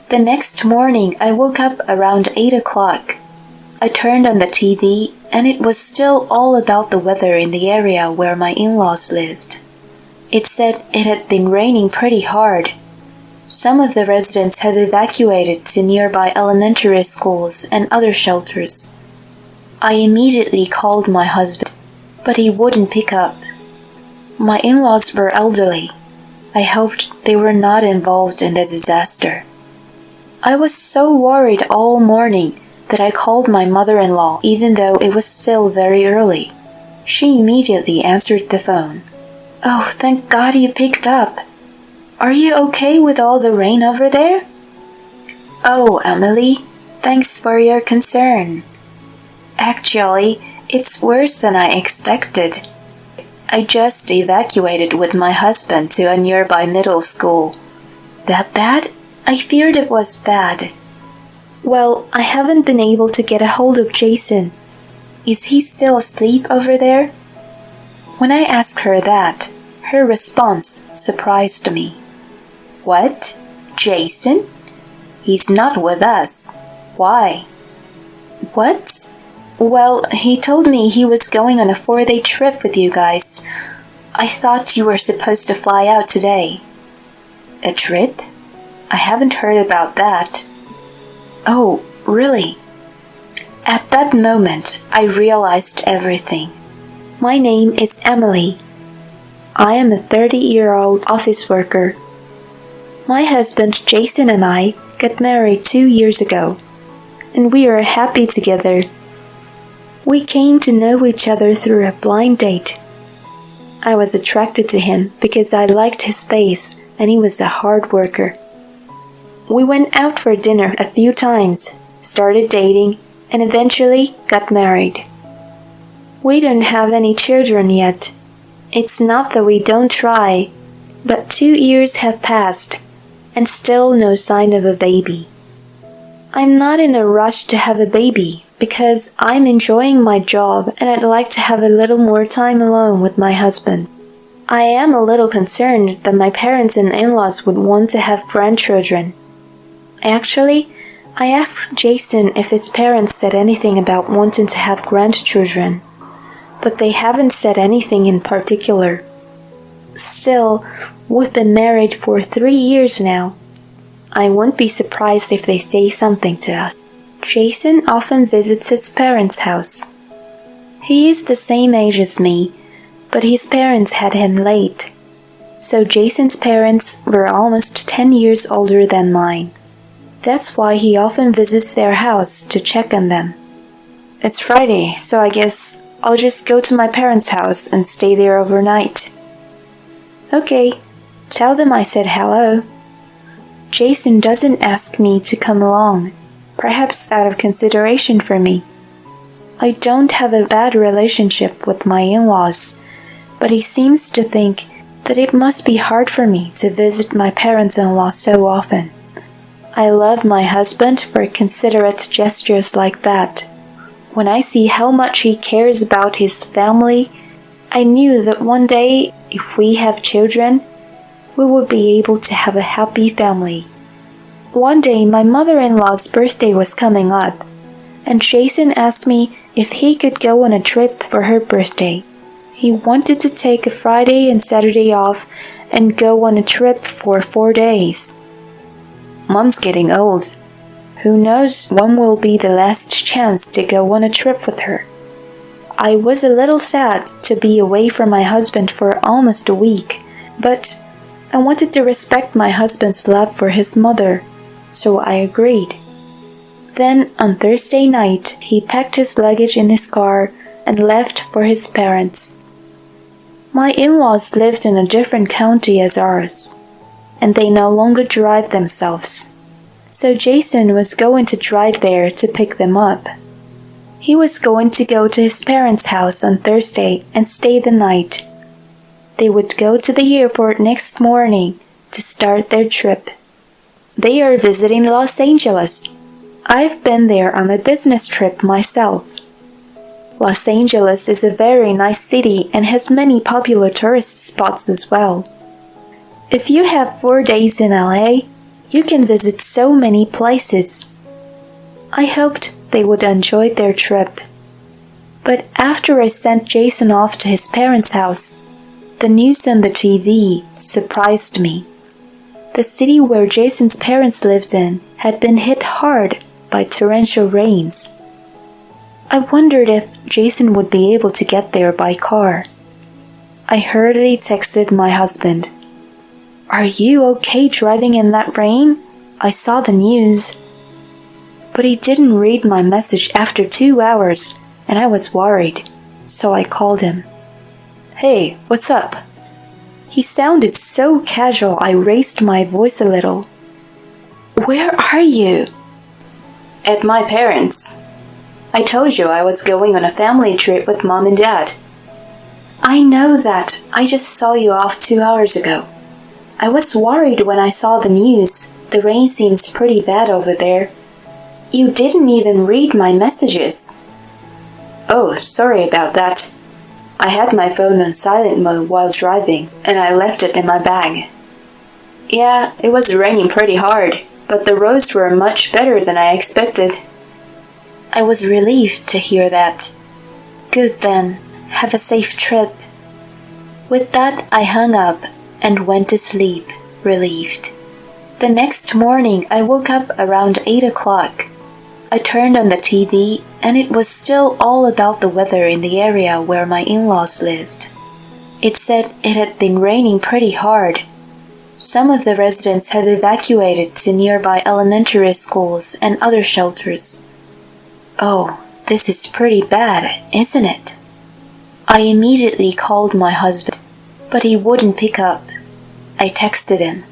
The next morning, I woke up around 8 o'clock. I turned on the TV, and it was still all about the weather in the area where my in-laws lived. It said it had been raining pretty hard. Some of the residents had evacuated to nearby elementary schools and other shelters. I immediately called my husband, but he wouldn't pick up. My in-laws were elderly. I hoped they were not involved in the disaster. I was so worried all morning that I called my mother-in-law even though it was still very early. She immediately answered the phone. "Oh, thank God you picked up. Are you okay with all the rain over there?" "Oh, Emily, thanks for your concern. Actually, it's worse than I expected. I just evacuated with my husband to a nearby middle school." "That bad? I feared it was bad." "Well, I haven't been able to get a hold of Jason. Is he still asleep over there?" When I asked her that, her response surprised me. "What? Jason? He's not with us. Why?" "What? Well, he told me he was going on a 4-day trip with you guys. I thought you were supposed to fly out today." "A trip? I haven't heard about that." "Oh, really?" At that moment, I realized everything. My name is Emily. I am a 30-year-old office worker. My husband Jason and I got married 2 years ago, and we are happy together. We came to know each other through a blind date. I was attracted to him because I liked his face and he was a hard worker. We went out for dinner a few times, started dating, and eventually got married. We don't have any children yet. It's not that we don't try, but 2 years have passed, and still no sign of a baby. I'm not in a rush to have a baby because I'm enjoying my job and I'd like to have a little more time alone with my husband. I am a little concerned that my parents and in-laws would want to have grandchildren. Actually, I asked Jason if his parents said anything about wanting to have grandchildren, but they haven't said anything in particular. Still, we've been married for 3 years now. I won't be surprised if they say something to us. Jason often visits his parents' house. He is the same age as me, but his parents had him late. So Jason's parents were almost 10 years older than mine. That's why he often visits their house to check on them. It's Friday, so I guess I'll just go to my parents' house and stay there overnight. Okay, tell them I said hello. Jason doesn't ask me to come along, perhaps out of consideration for me. I don't have a bad relationship with my in-laws, but he seems to think that it must be hard for me to visit my parents-in-law so often. I love my husband for considerate gestures like that. When I see how much he cares about his family, I knew that one day, if we have children, we would be able to have a happy family. One day my mother-in-law's birthday was coming up, and Jason asked me if he could go on a trip for her birthday. He wanted to take a Friday and Saturday off and go on a trip for 4 days. Mom's getting old. Who knows when will be the last chance to go on a trip with her. I was a little sad to be away from my husband for almost a week, but I wanted to respect my husband's love for his mother, so I agreed. Then on Thursday night, he packed his luggage in his car and left for his parents. My in-laws lived in a different county as ours, and they no longer drive themselves. So Jason was going to drive there to pick them up. He was going to go to his parents' house on Thursday and stay the night. They would go to the airport next morning to start their trip. They are visiting Los Angeles. I've been there on a business trip myself. Los Angeles is a very nice city and has many popular tourist spots as well. If you have 4 days in LA, You can visit so many places. I hoped they would enjoy their trip. But after I sent Jason off to his parents' house, the news on the TV surprised me. The city where Jason's parents lived in had been hit hard by torrential rains. I wondered if Jason would be able to get there by car. I hurriedly texted my husband. "Are you okay driving in that rain? I saw the news." But he didn't read my message after 2 hours, and I was worried, so I called him. "Hey, what's up?" He sounded so casual I raised my voice a little. "Where are you?" "At my parents'. I told you I was going on a family trip with Mom and Dad." "I know that. I just saw you off 2 hours ago. I was worried when I saw the news. The rain seems pretty bad over there. You didn't even read my messages." "Oh, sorry about that. I had my phone on silent mode while driving, and I left it in my bag." "Yeah, it was raining pretty hard, but the roads were much better than I expected." I was relieved to hear that. "Good then. Have a safe trip." With that, I hung up and went to sleep, relieved. The next morning, I woke up around 8 o'clock. I turned on the TV, and it was still all about the weather in the area where my in-laws lived. It said it had been raining pretty hard. Some of the residents had evacuated to nearby elementary schools and other shelters. Oh, this is pretty bad, isn't it? I immediately called my husband, but he wouldn't pick up. I texted him.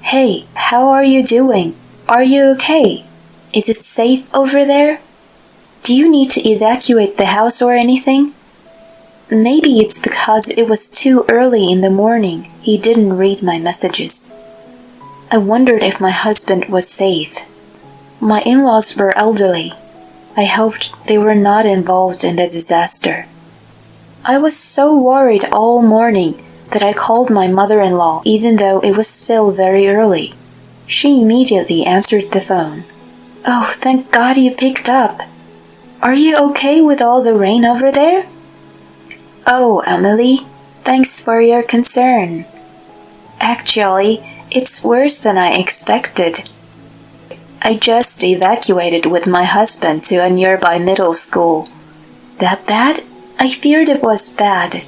"Hey, how are you doing? Are you okay? Is it safe over there? Do you need to evacuate the house or anything?" Maybe it's because it was too early in the morning he didn't read my messages. I wondered if my husband was safe. My in-laws were elderly. I hoped they were not involved in the disaster. I was so worried all morning that I called my mother-in-law even though it was still very early. She immediately answered the phone. "Oh, thank God you picked up. Are you okay with all the rain over there?" "Oh, Emily, thanks for your concern. Actually, it's worse than I expected. I just evacuated with my husband to a nearby middle school." "That bad? I feared it was bad."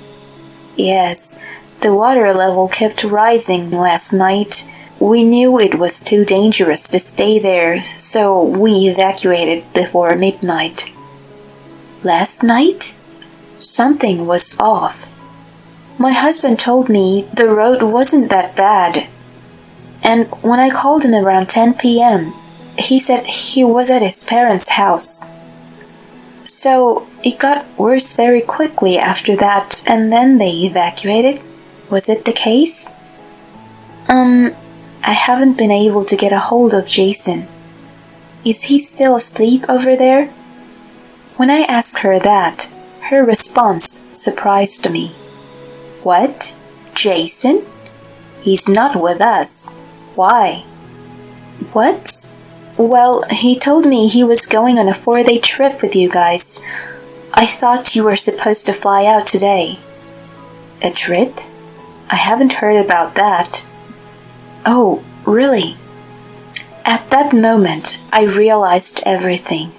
"Yes, the water level kept rising last night. We knew it was too dangerous to stay there, so we evacuated before midnight." "Last night?" Something was off. My husband told me the road wasn't that bad. And when I called him around 10 p.m., he said he was at his parents' house. So it got worse very quickly after that, and then they evacuated. Was it the case? I haven't been able to get a hold of Jason. Is he still asleep over there? When I asked her that, her response surprised me. "What? Jason? He's not with us. Why?" "What?" "Well, he told me he was going on a 4-day trip with you guys. I thought you were supposed to fly out today." "A trip? I haven't heard about that." "Oh, really?" At that moment, I realized everything.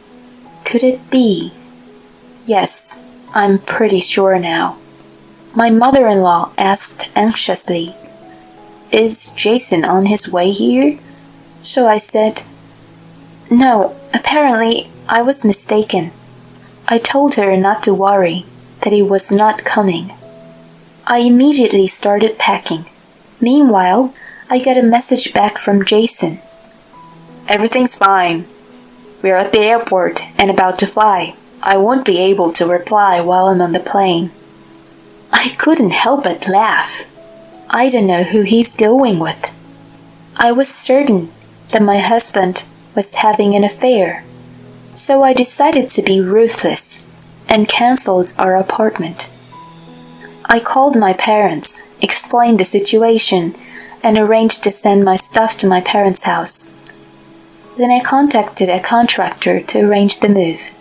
Could it be? Yes, I'm pretty sure now. My mother-in-law asked anxiously, "Is Jason on his way here?" So I said, "No, apparently I was mistaken." I told her not to worry, that he was not coming. I immediately started packing. Meanwhile, I got a message back from Jason. "Everything's fine. We're at the airport and about to fly. I won't be able to reply while I'm on the plane." I couldn't help but laugh. I don't know who he's going with. I was certain that my husband was having an affair, so I decided to be ruthless and canceled our apartment. I called my parents, explained the situation, and arranged to send my stuff to my parents' house. Then I contacted a contractor to arrange the move.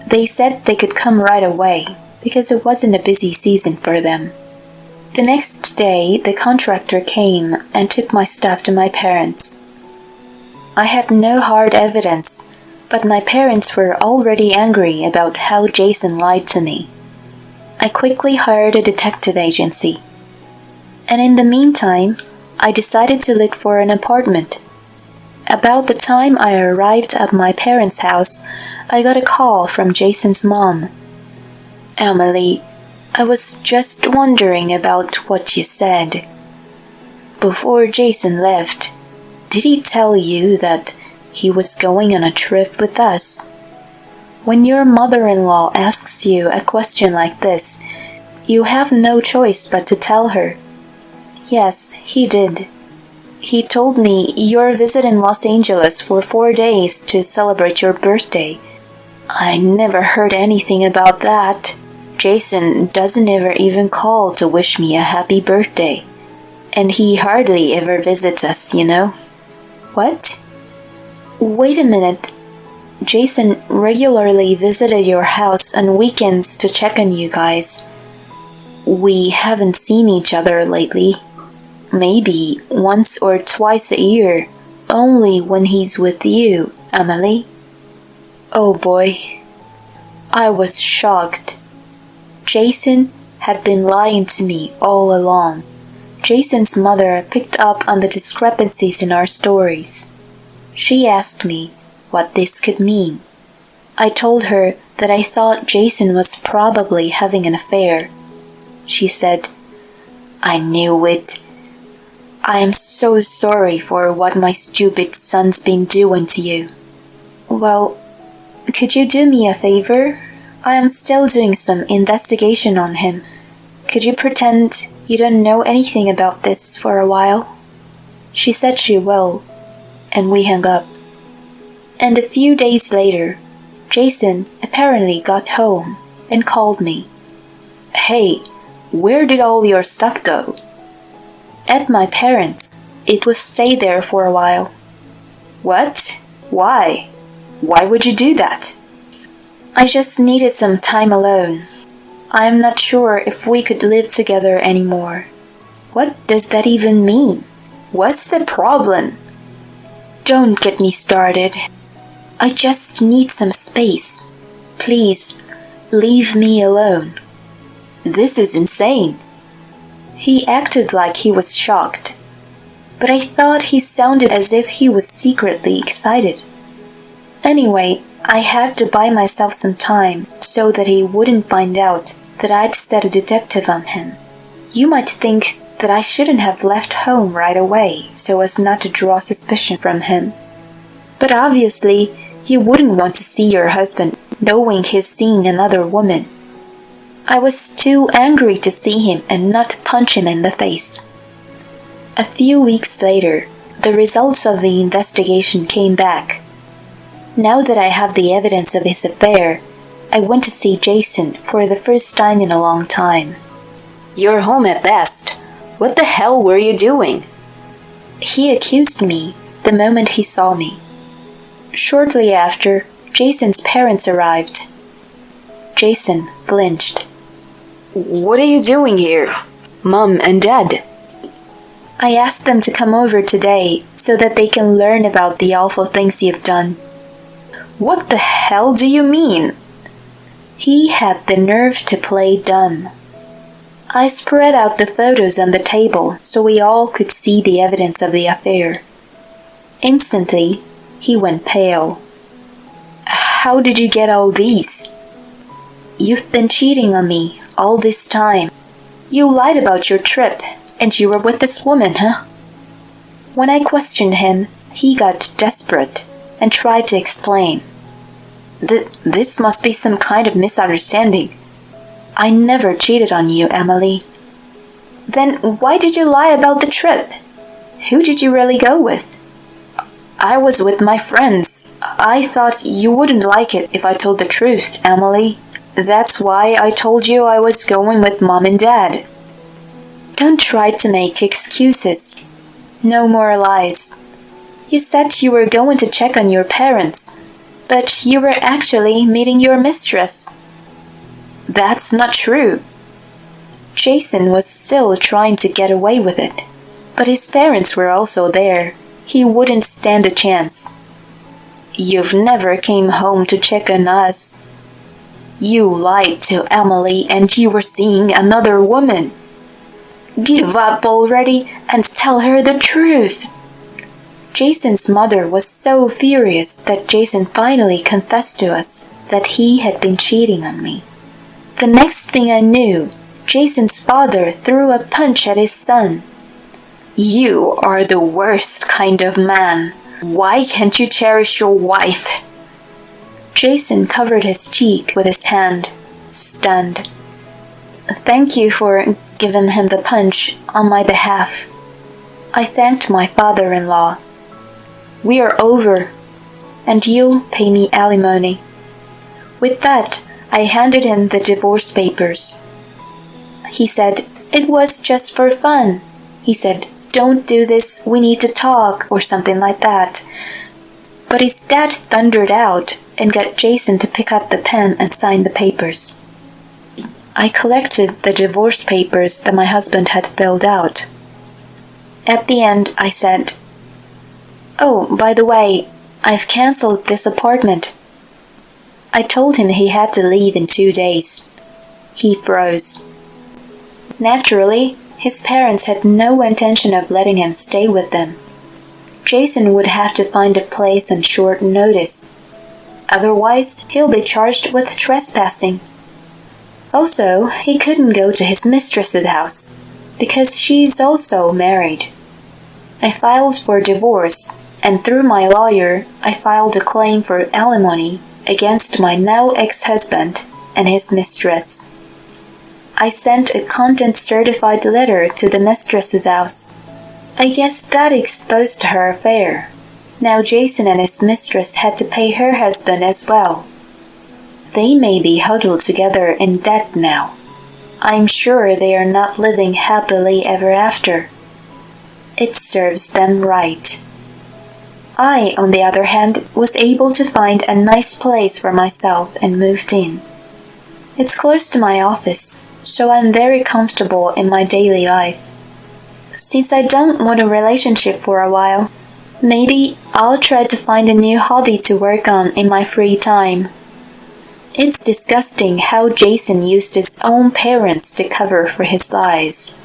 They said they could come right away because it wasn't a busy season for them. The next day, the contractor came and took my stuff to my parents. I had no hard evidence, but my parents were already angry about how Jason lied to me. I quickly hired a detective agency. And in the meantime, I decided to look for an apartment. About the time I arrived at my parents' house, I got a call from Jason's mom. "Emily, I was just wondering about what you said. Before Jason left, did he tell you that he was going on a trip with us?" When your mother-in-law asks you a question like this, you have no choice but to tell her. "Yes, he did. He told me you're visiting Los Angeles for 4 days to celebrate your birthday. I never heard anything about that. Jason doesn't ever even call to wish me a happy birthday. And he hardly ever visits us, you know." "What? Wait a minute. Jason regularly visited your house on weekends to check on you guys. We haven't seen each other lately. Maybe once or twice a year, only when he's with you, Emily." Oh boy. I was shocked. Jason had been lying to me all along. Jason's mother picked up on the discrepancies in our stories. She asked me what this could mean. I told her that I thought Jason was probably having an affair. She said, "I knew it. I am so sorry for what my stupid son's been doing to you." "Well, could you do me a favor? I am still doing some investigation on him. Could you pretend you don't know anything about this for a while?" She said she will, and we hung up. And a few days later, Jason apparently got home and called me. "Hey, where did all your stuff go?" "At my parents'. It will stay there for a while." "What? Why? Why would you do that?" "I just needed some time alone. I am not sure if we could live together anymore." "What does that even mean? What's the problem?" "Don't get me started. I just need some space. Please, leave me alone." "This is insane." He acted like he was shocked, but I thought he sounded as if he was secretly excited. Anyway, I had to buy myself some time so that he wouldn't find out that I'd set a detective on him. You might think that I shouldn't have left home right away so as not to draw suspicion from him. But obviously, you wouldn't want to see your husband knowing he's seeing another woman. I was too angry to see him and not punch him in the face. A few weeks later, the results of the investigation came back. Now that I have the evidence of his affair, I went to see Jason for the first time in a long time. "You're home at last. What the hell were you doing?" He accused me the moment he saw me. Shortly after, Jason's parents arrived. Jason flinched. "What are you doing here, Mom and Dad?" "I asked them to come over today so that they can learn about the awful things you've done." "What the hell do you mean?" He had the nerve to play dumb. I spread out the photos on the table so we all could see the evidence of the affair. Instantly, he went pale. "How did you get all these?" "You've been cheating on me all this time. You lied about your trip, and you were with this woman, huh?" When I questioned him, he got desperate and tried to explain. This must be some kind of misunderstanding. I never cheated on you, Emily." "Then why did you lie about the trip? Who did you really go with?" "I was with my friends. I thought you wouldn't like it if I told the truth, Emily. That's why I told you I was going with Mom and Dad." "Don't try to make excuses. No more lies. You said you were going to check on your parents, but you were actually meeting your mistress. That's not true. Jason was still trying to get away with it, but his parents were also there. He wouldn't stand a chance. You've never came home to check on us. You lied to Emily and you were seeing another woman. Give up already and tell her the truth. Jason's mother was so furious that Jason finally confessed to us that he had been cheating on me. The next thing I knew, Jason's father threw a punch at his son. You are the worst kind of man. Why can't you cherish your wife? Jason covered his cheek with his hand, stunned. Thank you for giving him the punch on my behalf. I thanked my father-in-law. We are over, and you'll pay me alimony. With that, I handed him the divorce papers. He said, it was just for fun. He said, don't do this, we need to talk, or something like that. But his dad thundered out and got Jason to pick up the pen and sign the papers. I collected the divorce papers that my husband had filled out. At the end, I said, oh, by the way, I've cancelled this apartment. I told him he had to leave in 2 days. He froze. Naturally, his parents had no intention of letting him stay with them. Jason would have to find a place on short notice. Otherwise, he'll be charged with trespassing. Also, he couldn't go to his mistress's house, because she's also married. I filed for divorce, and through my lawyer, I filed a claim for alimony against my now ex-husband and his mistress. I sent a content-certified letter to the mistress's house. I guess that exposed her affair. Now Jason and his mistress had to pay her husband as well. They may be huddled together in debt now. I'm sure they are not living happily ever after. It serves them right. I, on the other hand, was able to find a nice place for myself and moved in. It's close to my office, so I'm very comfortable in my daily life. Since I don't want a relationship for a while, maybe I'll try to find a new hobby to work on in my free time. It's disgusting how Jason used his own parents to cover for his lies.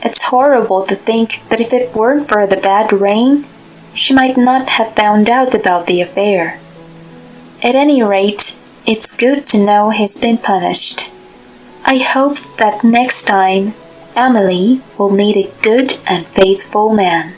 It's horrible to think that if it weren't for the bad rain, she might not have found out about the affair. At any rate, it's good to know he's been punished. I hope that next time, Emily will meet a good and faithful man.